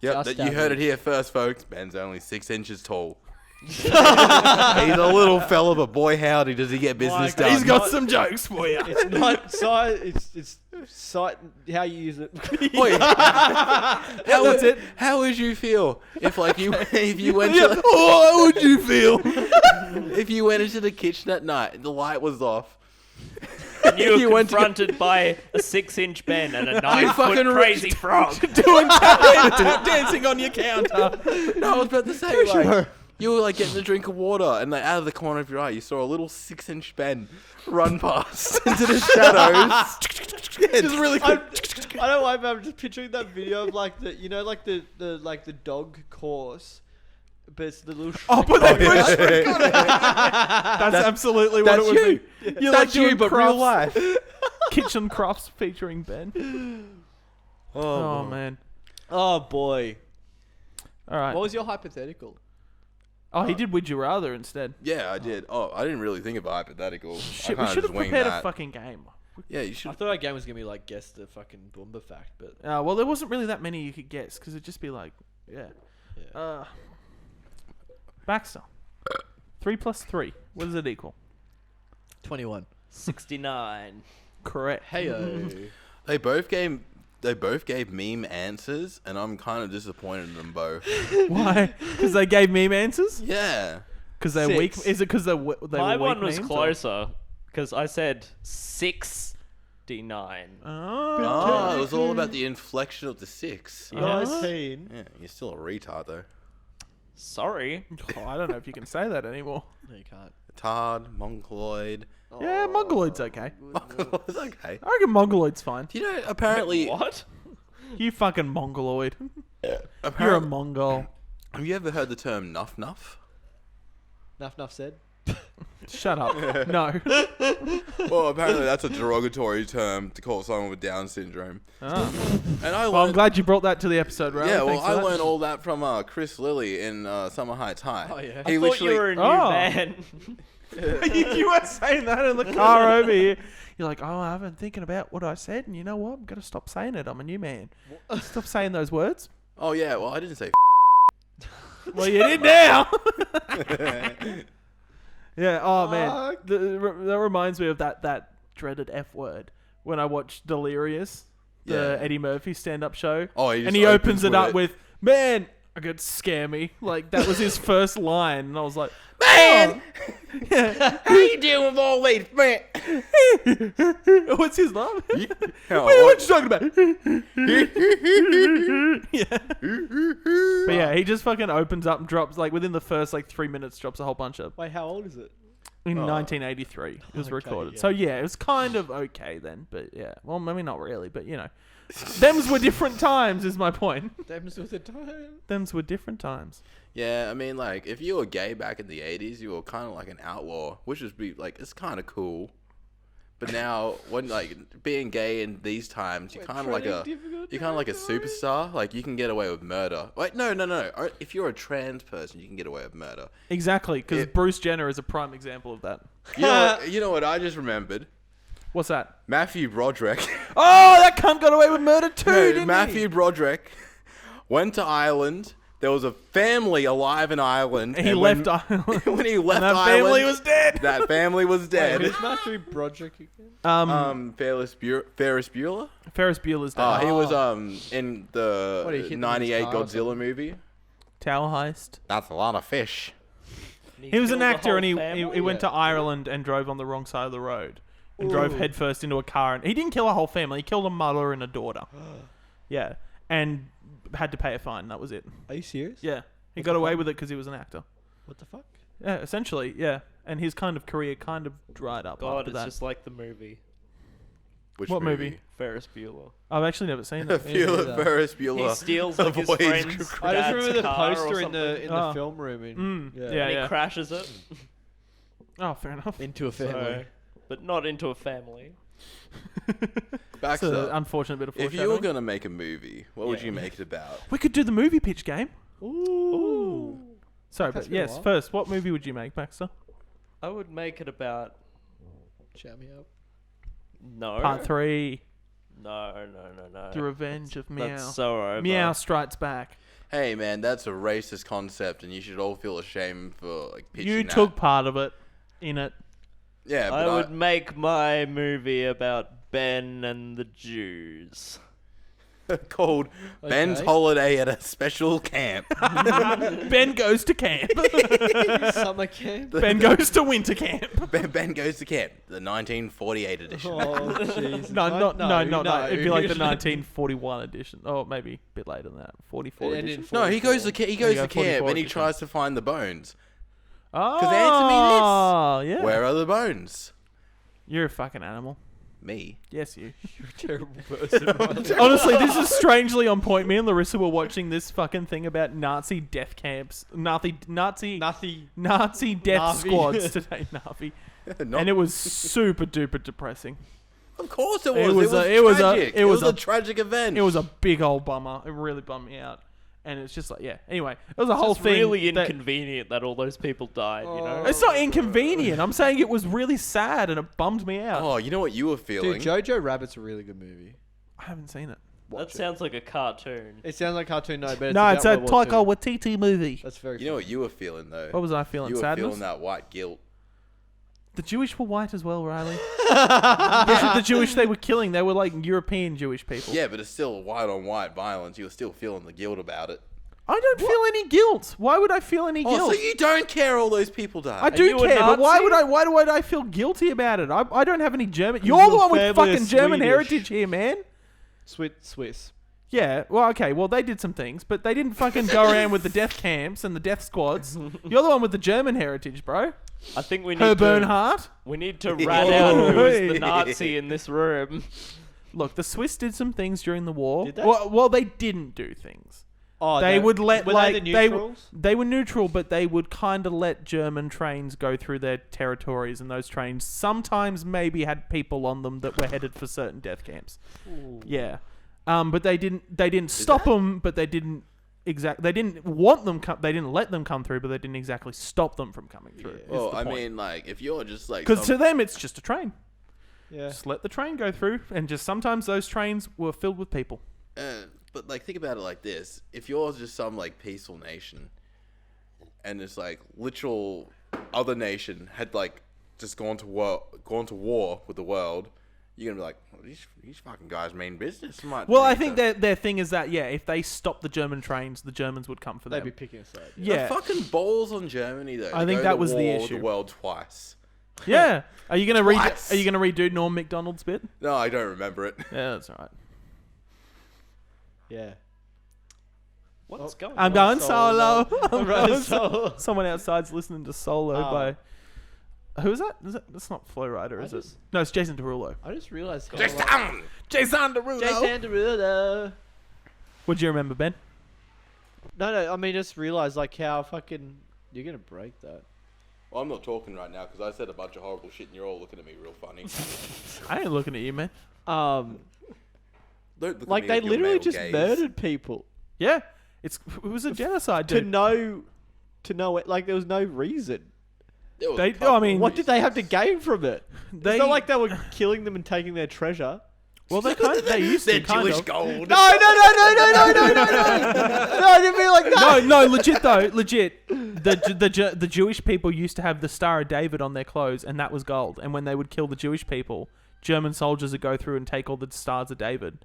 Yep, Just that you heard it average. here first, folks. Ben's only 6 inches tall. He's a little fella, but boy howdy does he get business done. He's got some jokes for you. It's not size. It's sight. How you use it. Wait, That's it. How would you feel if like if you went Yeah. to Oh, how would you feel? if you went into the kitchen at night and the light was off? And you You were went to- confronted by a 6-inch Ben and a fucking 9-foot crazy frog. Doing tap dancing on your counter. No, I was about to say like you were like getting a drink of water and like out of the corner of your eye you saw a little 6-inch Ben run past into the shadows. Just really I quick. don't know why, but I'm just picturing that video of like the, you know, like the dog course, but it's the little. Oh, but Oh, they yeah. That's absolutely what it That's would you. be. You're That's you, doing but real crafts- life. Kitchen crafts featuring Ben. Oh man. Oh boy! All right. What was your hypothetical? Oh, he did Would You Rather instead. Yeah, I did. Oh, I didn't really think of a hypothetical. Shit, I we kinda should have just winged prepared a that. fucking game. Yeah, you I should. thought our game was gonna be like guess the fucking Boomba fact, but Well, there wasn't really that many you could guess because it'd just be like, yeah. yeah. Baxter. 3 plus 3. What does it equal? 21. 69. Correct. Heyo. They both gave meme answers, and I'm kind of disappointed in them both. Why? Because they gave meme answers? Yeah. Because they're weak? 6. Is it because they My were weak one was memes, or- closer because I said 69. Oh. Oh, it was all about the inflection of the 6. Yeah. 19. Yeah, you're still a retard though. Sorry. Oh, I don't know if you can say that anymore. No, you can't. Retard, mongoloid. Yeah, Mongoloid's okay. It's okay. I reckon Mongoloid's fine. Do you know, apparently... What? You fucking Mongoloid. You're a apparently Mongol. have you ever heard the term nuff nuff? Nuff said. Shut up. No. Well, apparently that's a derogatory term to call someone with Down syndrome. Ah. And I Well, I'm learned, glad you brought that to the episode, right? yeah, well, Thanks for I that. learned all that from Chris Lilly in Summer Heights High. Oh, yeah. I He thought you were a new Oh. man. You were saying that in the car over here. You're like, oh, I've been thinking about what I said, and you know what? I'm going to stop saying it. I'm a new man. Stop saying those words. Oh yeah, well I didn't say. Well, you did now. Yeah, oh, man. Fuck. That reminds me of that dreaded F word when I watched Delirious, the Yeah. Eddie Murphy stand-up show. Oh, he and just he opens it up it. with, man, I could scare me. Like, that was his first line. And I was like, Man, yeah. how you dealing with all these man? What's his name? Oh, What you talking about? Yeah. But yeah, he just fucking opens up and drops, like, within the first, 3 minutes, drops a whole bunch of... Wait, how old is it? In 1983, it was Okay, recorded. yeah. So yeah, it was kind of okay then. But yeah, well, maybe not really, but you know. Thems were different times, is my point. Them's with the time. Thems were different times. Yeah, I mean, like, if you were gay back in the 80s, you were kind of like an outlaw, which would be, like, it's kind of cool. But now, when, like, being gay in these times, you're kind of like a superstar. Like, you can get away with murder. Wait, no. If you're a trans person, you can get away with murder. Exactly, because It- Bruce Jenner is a prime example of that. You know what I just remembered? What's that? Matthew Broderick. Oh, that cunt got away with murder too, No, didn't Matthew he? Broderick went to Ireland. There was a family alive in Ireland. And he and left when, Ireland. when he left And that Ireland, family was dead. that family was Wait, dead. who's Matthew Broderick again? Ferris Bueller? Ferris Bueller's Oh, dead. he was in What, he hit the them with his '98 car or Godzilla movie. Tower heist. That's a lot of fish. He was an killed the actor, whole and he family? went to Ireland and drove on the wrong side of the road. And drove headfirst into a car. And he didn't kill a whole family. He killed a mother and a daughter. Yeah. And had to pay a fine. That was it. Are you serious? Yeah. He got away with it because he was an actor. What the fuck? Yeah, essentially, yeah. And his kind of career kind of dried up God, after it's that. just like the movie Which What movie? Ferris Bueller. I've actually never seen it. neither. Ferris He Bueller. steals like his avoids friend's I just dad's remember the car or poster in the something, Oh. film room. Yeah, and yeah. he crashes it. Oh, fair enough. Into a family. So, but not into a family. It's an Baxter, unfortunate bit of if foreshadowing. you were gonna make a movie, what would Yeah. you make it about? We could do the movie pitch game. Ooh. Sorry, That's but been a yes, while. first, what movie would you make, Baxter? I would make it about Chat me up. no. Part 3, No. The Revenge of Meow. That's so over. Meow Strikes Back. Hey man, that's a racist concept, and you should all feel ashamed for like pitching You that. took part of it in it. Yeah, I but would make my movie about Ben and the Jews. called Ben's Okay. Holiday at a Special Camp. Ben goes to camp. Summer camp. Ben goes to winter camp. Ben goes to camp, the 1948 edition. Oh, Jesus. No, What? no. It'd be like the 1941 edition. Oh, maybe a bit later than that. 44 It ended edition. in No, he goes to 44. he goes go, to camp 44 and he edition. tries to find the bones. Oh, answer me yeah. Where are the bones? You're a fucking animal. Me. Yes, you. You're a terrible person. Right? Honestly, this is strangely on point. Me and Larissa were watching this fucking thing about Nazi death camps, Nazi Nothing. death Navi. squads today, Navi, Not- and it was super duper depressing. of course it It was. was It a- was it was a- tragic. it It was was a- a tragic event. It was a big old bummer. It really bummed me out, and it's just like, yeah. Anyway, it was a whole It's thing. really that- inconvenient that all those people died, you know? It's not inconvenient. I'm saying it was really sad and it bummed me out. Oh, you know what you were feeling? Dude, Jojo Rabbit's a really good movie. I haven't seen it. That sounds like a cartoon. It sounds like cartoon, no, but No, it's a about World War Taika II. Waititi movie. That's very. You know what you were feeling though? What was I feeling? You were Sadness? feeling that white guilt. The Jewish were white as well, Riley. The Jewish they were killing, they were like European Jewish people. Yeah, but it's still white on white violence. You were still feeling the guilt about it. I don't feel any guilt. Why would I feel any Oh, guilt? so you don't care all those people died? I do you a care, but why Nazi? would I? Why do I feel guilty about it? I don't have any German. You're your the one with family fucking is German Swedish. heritage here, man. Swiss. Yeah, well, okay, well, they did some things, but they didn't fucking go around with the death camps and the death squads. You're the one with the German heritage, bro. I think we need Her to Bernhardt. we need to rat out who is Hey. the Nazi in this room. Look, the Swiss did some things during the war. Did they? Well, they didn't do things. Oh, They would let were like they the they neutrals? they were neutral, but they would kind of let German trains go through their territories, and those trains sometimes maybe had people on them that were headed for certain death camps. Yeah, but they didn't stop them, but they didn't they didn't want them. They didn't let them come through, but they didn't exactly stop them from coming through. Yeah. Well, I mean, like, if you're just like... Because to them it's just a train. Yeah. Just let the train go through, and just sometimes those trains were filled with people. But, like, think about it like this. If you're just some, like, peaceful nation, and it's, like, literal other nation had, like, just gone to war with the world, you're going to be like, well, these fucking guys mean business. Well, I think their thing is that, if they stopped the German trains, the Germans would come for them. They'd be picking us up. Yeah. The fucking balls on Germany, though. I to think go that to was the war with issue. the world twice. Yeah. Are you gonna Twice. redo Norm Macdonald's bit? No, I don't remember it. Yeah, that's alright. Yeah. What's going I'm on? going solo. I'm going solo. Someone outside's listening to Solo by. Who is that? That's not Flow Rider, is it? No, it's Jason Derulo. I just realized how Just like, down! Jason Derulo. Jason Derulo. What do you remember, Ben? No, I mean, just realized like how fucking you're gonna break that. Well, I'm not talking right now because I said a bunch of horrible shit and you're all looking at me real funny. I ain't looking at you, man. Don't look at Like me they with your literally male just gaze. murdered people Yeah, it was a genocide, to dude. know it. Like there was no reason. There was They- a couple I mean- of What did they have to gain from it? They- It's not like they were killing them and taking their treasure. Well, they used to Their kind Jewish of. gold. No, I didn't mean like that. No, legit though, legit. The Jewish people used to have the Star of David on their clothes, and that was gold. And when they would kill the Jewish people, German soldiers would go through and take all the Stars of David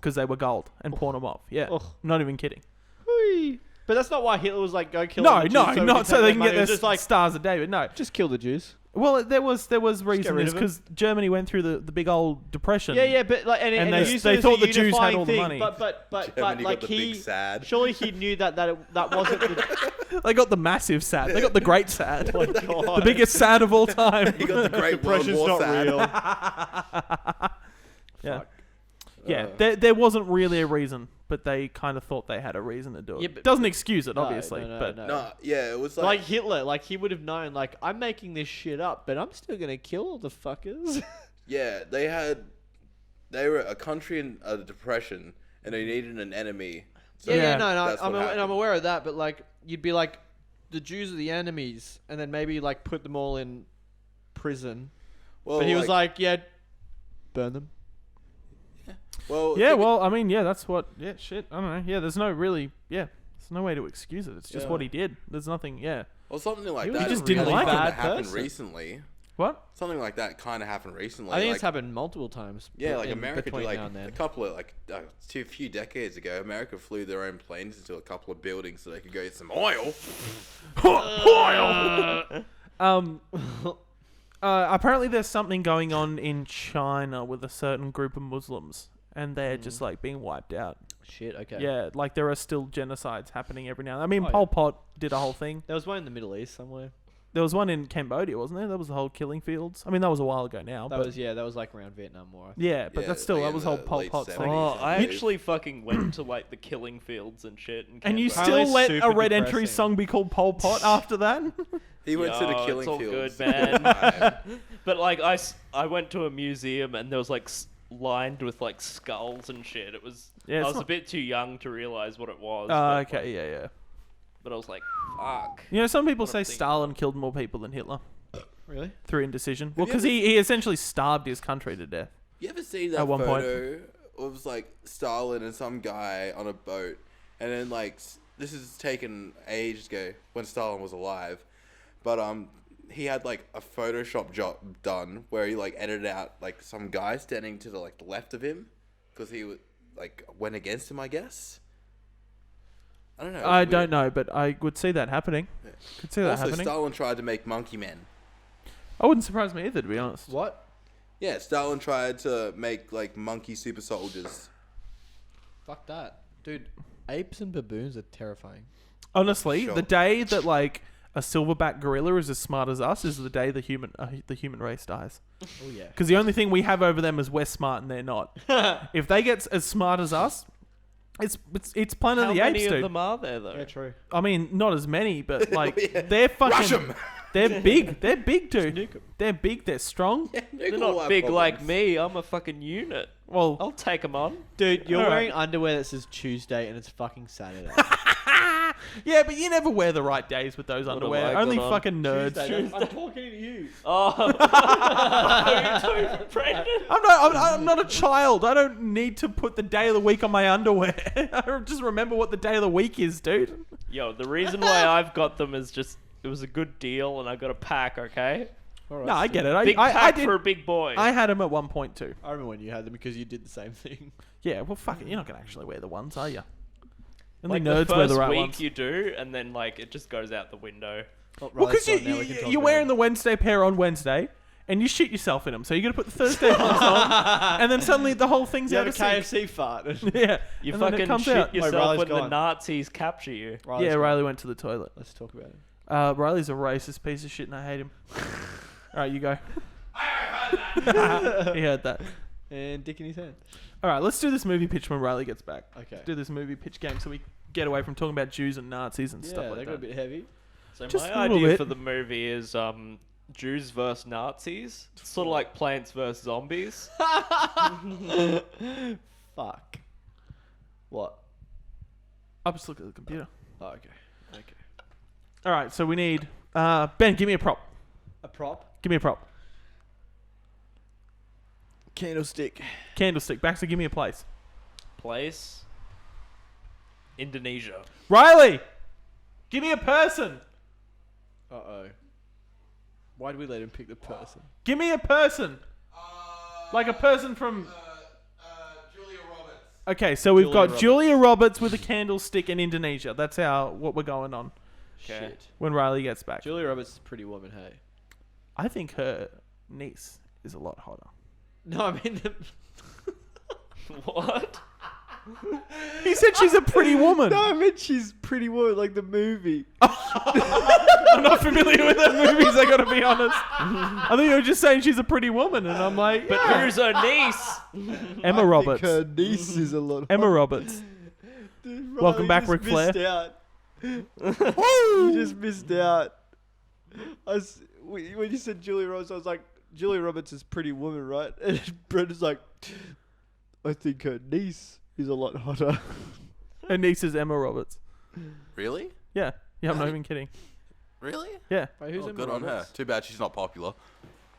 because they were gold and pawn them off. Yeah, Oh. not even kidding. Whee. But that's not why Hitler was like, go kill No, all the Jews not so they can get It their was just like, Stars of David. No. just kill the Jews. Well, there was reason rid is of 'em. because Germany went through the big old depression. Yeah, but like, and And it they- used they as thought a the Jews had unifying all the thing, money. But Germany like got the he, big sad. surely he knew that wasn't the. They got the massive sad. They got the great sad. Oh my God. The biggest sad of all time. You got the Great World Depression's War not sad. real. Yeah. Fuck. Yeah, there wasn't really a reason, but they kind of thought they had a reason to do it. Yeah, but- Doesn't excuse it, No, obviously, no, but No, yeah, it was Like like... Hitler, like he would have known, like I'm making this shit up, but I'm still gonna kill all the fuckers. Yeah, they were a country in a depression, and they needed an enemy. So Yeah, no, that's what I'm happened. aware of that, but like you'd be like, the Jews are the enemies, and then maybe like put them all in prison. Well, But he was like, yeah, burn them. well, yeah, think- well, I mean, yeah, that's what. Yeah, shit, I don't know. Yeah, there's no really. Yeah, there's no way to excuse it. It's just Yeah. what he did. There's nothing. Yeah. Well, something like He was that. just didn't like kinda bad happened person. recently. What? Something like that kind of happened recently. I think like, it's happened multiple times. Yeah, like in America did between like now and then. a couple of few decades ago. America flew their own planes into a couple of buildings so they could go get some oil. Apparently, there's something going on in China with a certain group of Muslims, and they're just like being wiped out. Shit. Okay. Yeah, like there are still genocides happening every now and then. I mean, Oh, Pol Pot did a whole thing. There was one in the Middle East somewhere. There was one in Cambodia, wasn't there? That was the whole killing fields. I mean, that was a while ago now. That but was like around Vietnam War. yeah, but Yeah, that's still like that in was whole the Pol late Pot thing. 70s. Oh, I Dude. actually fucking went to like the killing fields and shit. And you Apparently still let super a Red Entry depressing. song be called Pol Pot after that? He went to the Yo, killing it's all fields. good, man. Time. But like I went to a museum and there was like lined with like skulls and shit. It was Yeah, I it's was not- a bit too young to realize what it was. Oh, but, okay, yeah, yeah. But I was like, fuck. You know, some people What say I'm thinking Stalin killed more people than Hitler Really? through indecision. Well, you because ever- he essentially starved his country to death. You ever seen that At one point. photo? It was like Stalin and some guy on a boat, and then like this is taken ages ago when Stalin was alive, but he had like a Photoshop job done where he like edited out like some guy standing to the like the left of him because he was like went against him, I guess. I don't know. I don't know, but I would see that happening. Yeah. Could see that Also, happening. Stalin tried to make monkey men. I wouldn't surprise me either, to be honest. What? Yeah, Stalin tried to make like monkey super soldiers. Fuck that, dude. Apes and baboons are terrifying. Honestly, Sure. the day that like a silverback gorilla is as smart as us is the day the human race dies. Oh yeah. Because the only thing we have over them is we're smart and they're not. If they get as smart as us, It's Planet How of the many Apes, of dude. them are there though? Yeah, true. I mean, not as many, but like Yeah. they're fucking. Rush 'em. They're big. They're big, dude. They're big. They're strong. They're not big like me. I'm a fucking unit. Well, I'll take them on. Dude, you're Alright. wearing underwear that says Tuesday and it's fucking Saturday. yeah, but you never wear the right days with those What have underwear. I got Only on? fucking nerds. Tuesday, I'm talking to you. Oh, Brendan. I'm not a child. I don't need to put the day of the week on my underwear. I don't just remember what the day of the week is, dude. Yo, the reason why I've got them is just it was a good deal and I got a pack. Okay, Alright, No, I get it. big I pack did. for a big boy. I had them at one point too. I remember when you had them because you did the same thing. Yeah, well, fuck it. You're not gonna actually wear the ones, are you? Only like nerds the wear first the right week ones. you do, and then like it just goes out the window. Oh, Well, Riley's because gone, now we can talk you're about wearing it. the Wednesday pair on Wednesday, and you shit yourself in them. So you got to put the Thursday ones on, and then suddenly the whole thing's You out had a of sync. KFC fart. Yeah, You and then it fucking comes shit out. yourself Riley's when the gone. Nazis capture you. Yeah, Riley went to the toilet. Let's talk about it. Riley's a racist piece of shit, and I hate him. All right, you go. He heard that. And dick in his hand. All right, let's do this movie pitch when Riley gets back. Okay. Do this movie pitch game so we get away from talking about Jews and Nazis and Yeah, stuff they like got a that. bit heavy. So Just my a little idea bit. for the movie is Jews versus Nazis. It's sort of like Plants versus Zombies. Fuck. What? I'll just look at the computer. Oh, okay. Okay. All right, so we need Ben. Give me a prop. A prop? Give me a prop. Candlestick. Candlestick. Baxter, give me a place. Place. Indonesia. Riley, give me a person. Uh-oh. Why do we let him pick the person? Give me a person. Like a person from. Julia Roberts. Okay, so we've Julia got Roberts. Julia Roberts with a candlestick in Indonesia. That's what we're going on Okay. Shit. when Riley gets back. Julia Roberts is a pretty woman, hey? I think her niece is a lot hotter. No, I mean... What? He said she's a pretty woman. No, I meant she's pretty woman, like the movie. I'm not familiar with her movies, I gotta be honest. I think you were just saying she's a pretty woman, and I'm like, But yeah. who's her niece? Emma Roberts. her niece is a lot Emma Roberts. Dude, Welcome back, Ric Flair. Missed out. You just missed out. When you said Julia Roberts, I was like, Julia Roberts is pretty woman, right? And Brendan's like, I think her niece is a lot hotter. Her niece is Emma Roberts. Really? Yeah, I'm not even kidding. Really? Yeah. Wait, who's Oh, Emma good on her. Roberts? Too bad she's not popular.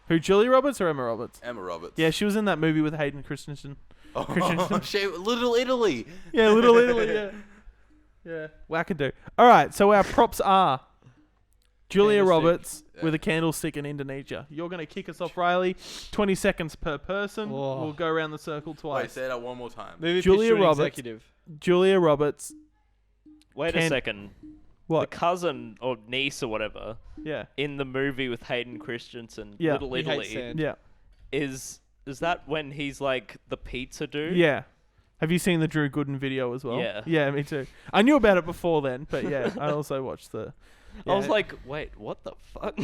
Who, Julia Roberts or Emma Roberts? Emma Roberts. Yeah, she was in that movie with Hayden Christensen. Oh, Christensen. Little Italy. Yeah, Little Italy, yeah. Yeah. Wackadoo. All right, so our props are Julia Candlestick. Roberts Yeah. with a candlestick in Indonesia. You're going to kick us off, Riley. 20 seconds per person. Oh. We'll go around the circle Wait, twice. say that one more time. Movie Julia pitch to an Roberts. executive. Julia Roberts. Wait a second. What? The cousin or niece or whatever Yeah. in the movie with Hayden Christensen, Yeah. Little He hates Italy, sand. Yeah. is that when he's like the pizza dude? Yeah. Have you seen the Drew Gooden video as well? Yeah. Yeah, me too. I knew about it before then, but yeah, I also watched the... I was Yeah. like, wait, what the fuck?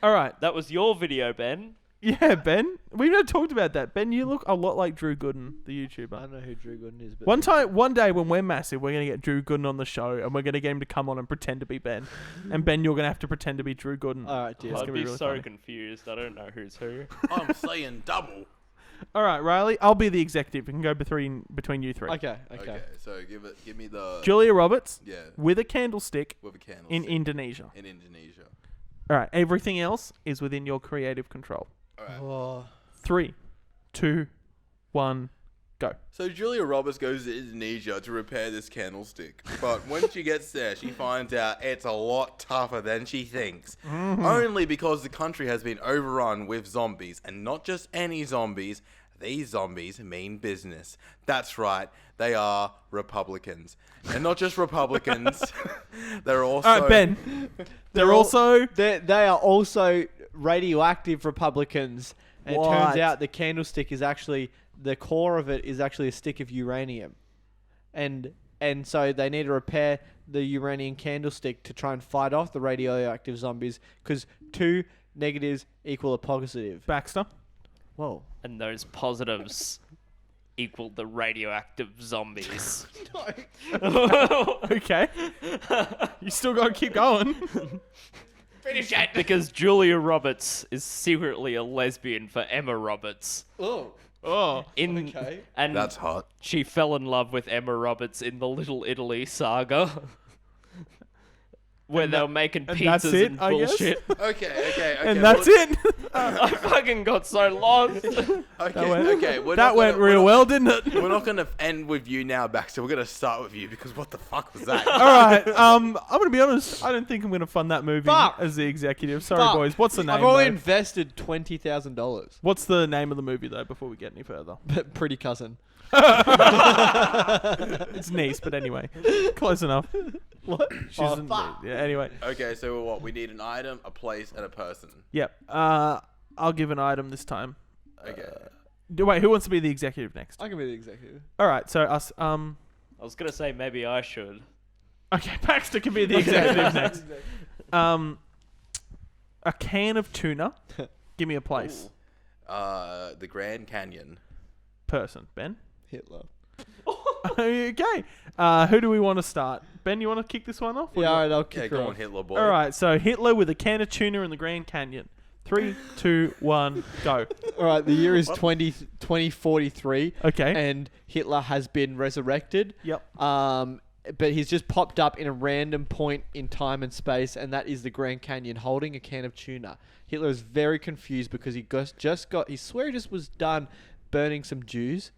All right. That was your video, Ben. Yeah, Ben. We've not talked about that. Ben, you look a lot like Drew Gooden, the I YouTuber. don't know who Drew Gooden is, but One day when we're massive, we're going to get Drew Gooden on the show and we're going to get him to come on and pretend to be Ben. And Ben, you're going to have to pretend to be Drew Gooden. all right, dear. It's I'd gonna be be really so funny. confused. I don't know who's who. I'm saying double. All right, Riley, I'll be the executive. We can go between you three. Okay. Okay, so give me the Julia Roberts yeah with a candlestick with a candle in Indonesia. in Indonesia. All right, everything else is within your creative control. All right. Oh. 3, 2, 1, go. So Julia Roberts goes to Indonesia to repair this candlestick, but when she gets there, she finds out it's a lot tougher than she thinks. Only because the country has been overrun with zombies, and not just any zombies. These zombies mean business. That's right, they are Republicans, and not just Republicans. They're also. All right, Ben. They're also... They are also radioactive Republicans, and it turns What? out the candlestick is actually the core of it is actually a stick of uranium, and so they need to repair the uranium candlestick to try and fight off the radioactive zombies because 2 negatives equal a positive. Baxter. Whoa. And those positives equal the radioactive zombies. Okay. You still got to keep going. Finish it! Because Julia Roberts is secretly a lesbian for Emma Roberts. Oh. Oh. Okay. And That's hot. she fell in love with Emma Roberts in the Little Italy saga. Where they were making and that's pizzas it, and I guess? bullshit. Okay. And that's it. I fucking got so lost. Okay. That went real well, didn't it? We're not going to end with you now, Baxter. We're going to start with you because what the fuck was that? All right. I'm going to be honest. I don't think I'm going to fund that movie Fuck. as the executive. Sorry, Fuck. boys. What's the name? I've already though? invested $20,000. What's the name of the movie though? Before we get any further, Pretty cousin. it's niece, but anyway, close enough. What? She's yeah. Anyway. Okay, so what? We need an item, a place, and a person. Yep. I'll give an item this time. Okay. Wait, who wants to be the executive next? I can be the executive. All right. So us. I was gonna say maybe I should. Okay, Baxter can be the executive next. A can of tuna. Give me a place. The Grand Canyon. Person. Ben. Hitler. Okay. Who do we want to start? Ben, you want to kick this one off? Yeah, alright, I'll Yeah, kick go her on, off. Hitler boy. All right. So Hitler with a can of tuna in the Grand Canyon. 3, 2, 1, go. Alright, the year is 2043. Okay. And Hitler has been resurrected. Yep. But he's just popped up in a random point in time and space, and that is the Grand Canyon holding a can of tuna. Hitler is very confused because he he swear he just was done burning some Jews,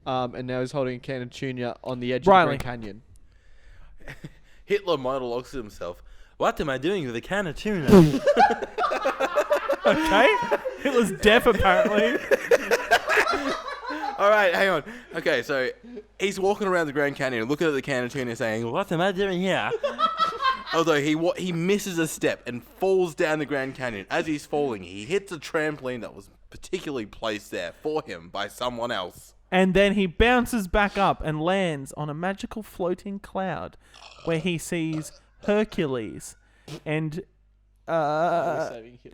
and now he's holding a can of tuna on the edge of the Grand Canyon. Hitler monologues to himself. What am I doing with a can of tuna? Okay. Hitler's deaf apparently. All right, hang on. Okay, so he's walking around the Grand Canyon, looking at the can of tuna, saying, "What am I doing here?" Although he misses a step and falls down the Grand Canyon. As he's falling, he hits a trampoline that was particularly placed there for him by someone else. And then he bounces back up and lands on a magical floating cloud where he sees Hercules and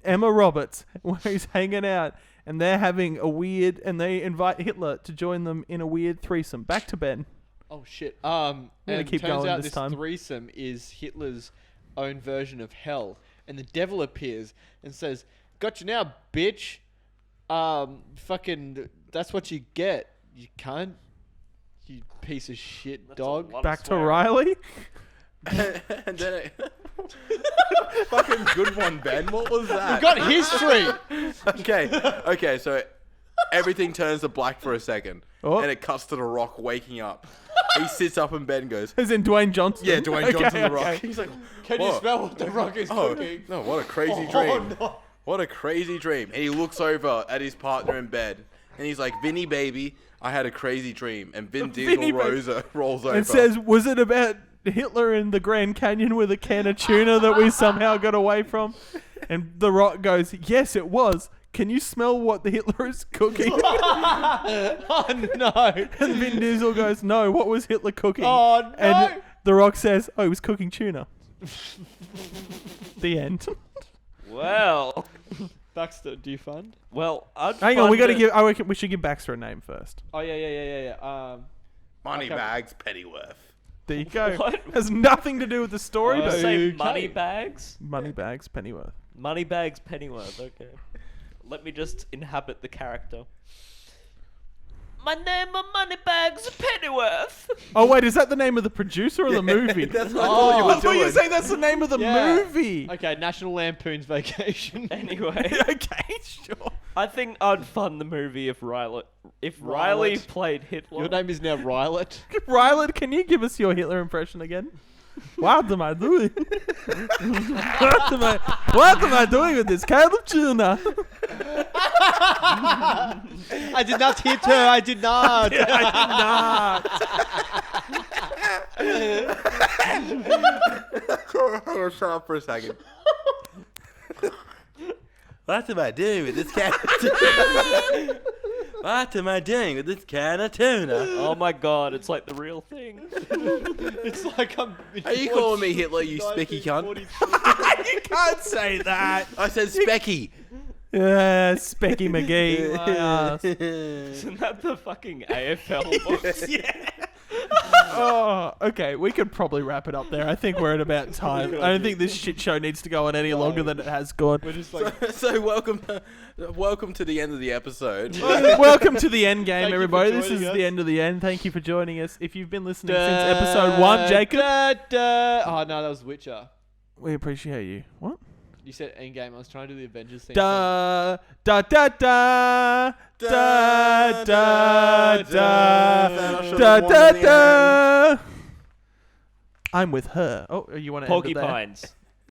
Emma Roberts, where he's hanging out, and they're having a weird, and they invite Hitler to join them in a weird threesome. Back to Ben. Oh shit. gonna And keep turns going out this this time. threesome is Hitler's own version of hell. And the devil appears and says, "Got you now, bitch. Fucking that's what you get. You cunt. You piece of shit, That's a dog." lot of Back to swearing. Riley. And then fucking good one, Ben. What was that? Got history. Okay, so everything turns to black for a second. Oh. And it cuts to The Rock waking up. He sits up in bed and goes, As in Dwayne Johnson. "Yeah, Dwayne Okay, Johnson, The Rock." okay. He's like, Can you "What?" smell what the Rock is Oh, cooking? no, what a crazy dream. What a crazy dream. And he looks over at his partner in bed. And he's like, "Vinny, baby, I had a crazy dream." And Vin Vinny, Diesel rolls over. And says, was it about Hitler in the Grand Canyon with a can of tuna that we somehow got away from? And The Rock goes, yes, it was. Can you smell what the Hitler is cooking? Oh no. And Vin Diesel goes, no, what was Hitler cooking? Oh no. And The Rock says, oh, he was cooking tuna. The end. Well, Baxter, do you fund? I'd Hang on, we fund got to it- give. I reckon we should give Baxter a name first. Oh yeah. Moneybags Pennyworth. There you go. What? Has nothing to do with the story. Did you But say Okay. money bags? Moneybags Pennyworth. Money bags Pennyworth. Okay. Let me just inhabit the character. My name is Moneybags Pennyworth. Oh wait, is that the name of the producer or the movie? That's what I thought you were I thought you were doing. saying that's the name of the Yeah. movie. Okay, National Lampoon's Vacation. Anyway, Okay, sure. I think I'd fund the movie if Riley Rylet. played Hitler. Your name is now Rylet. Ryland, can you give us your Hitler impression again? What am I doing? What am I doing with this can of tuna? I did not hit her. I did not. Hold on, shut up for a second. What am I doing with this can of tuna? What am I doing with this can of tuna? Oh my god, it's like the real thing. It's like I'm. Are you calling me Hitler, you specky cunt? You can't say that. I said specky. Yeah, Specky McGee. My ass. Isn't that the fucking AFL box? Oh, okay. We could probably wrap it up there. I think we're at about time. I don't think this shit show needs to go on any longer than it has gone. We're just like, So welcome to the end of the episode. Welcome to the end game, Thank you for everybody. This is joining us. the end of the end. Thank you for joining us. If you've been listening since episode 1, Jacob, Oh no, that was Witcher. we appreciate you. What? You said Endgame. I was trying to do the Avengers thing. Da da da da da da da da da. I'm with her. Oh, you want to end it there? Porcupines.